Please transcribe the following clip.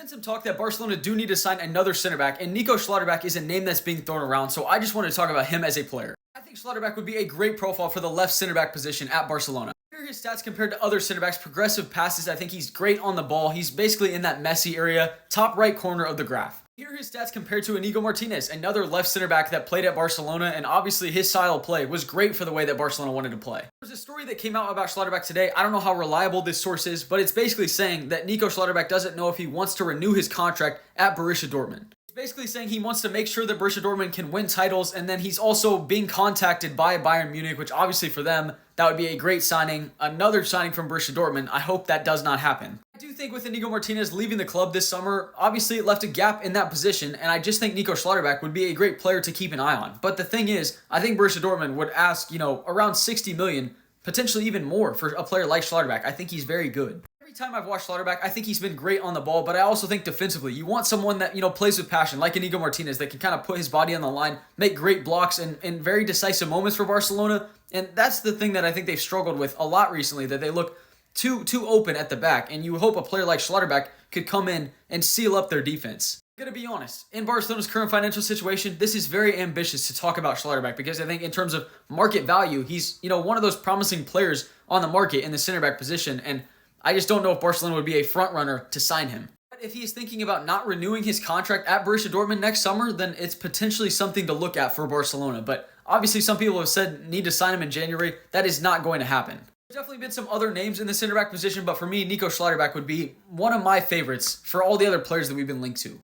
Been some talk that Barcelona do need to sign another center back, and Nico Schlotterbeck is a name that's being thrown around, so I just want to talk about him as a player. I think Schlotterbeck would be a great profile for the left center back position at Barcelona. Here are his stats compared to other center backs. Progressive passes, I think he's great on the ball. He's basically in that messy area, top right corner of the graph. Here are his stats compared to Inigo Martinez, another left center back that played at Barcelona, and obviously his style of play was great for the way that Barcelona wanted to play. There's a story that came out about Schlotterbeck today. I don't know how reliable this source is, but it's basically saying that Nico Schlotterbeck doesn't know if he wants to renew his contract at Borussia Dortmund. It's basically saying he wants to make sure that Borussia Dortmund can win titles, and then he's also being contacted by Bayern Munich, which obviously for them, that would be a great signing. Another signing from Borussia Dortmund. I hope that does not happen. I do think with Inigo Martinez leaving the club this summer, obviously it left a gap in that position, and I just think Nico Schlotterbeck would be a great player to keep an eye on. But the thing is, I think Borussia Dortmund would ask, around 60 million, potentially even more for a player like Schlotterbeck. I think he's very good. Every time I've watched Schlotterbeck, I think he's been great on the ball, but I also think defensively, you want someone that, plays with passion, like Inigo Martinez, that can kind of put his body on the line, make great blocks in very decisive moments for Barcelona. And that's the thing that I think they've struggled with a lot recently, that they look too open at the back, and you hope a player like Schlotterbeck could come in and seal up their defense. I'm going to be honest, in Barcelona's current financial situation, this is very ambitious to talk about Schlotterbeck, because I think in terms of market value, he's, one of those promising players on the market in the center back position, and I just don't know if Barcelona would be a front runner to sign him. But if he is thinking about not renewing his contract at Borussia Dortmund next summer, then it's potentially something to look at for Barcelona. But obviously some people have said need to sign him in January. That is not going to happen. There's definitely been some other names in the center back position, but for me, Nico Schlotterbeck would be one of my favorites for all the other players that we've been linked to.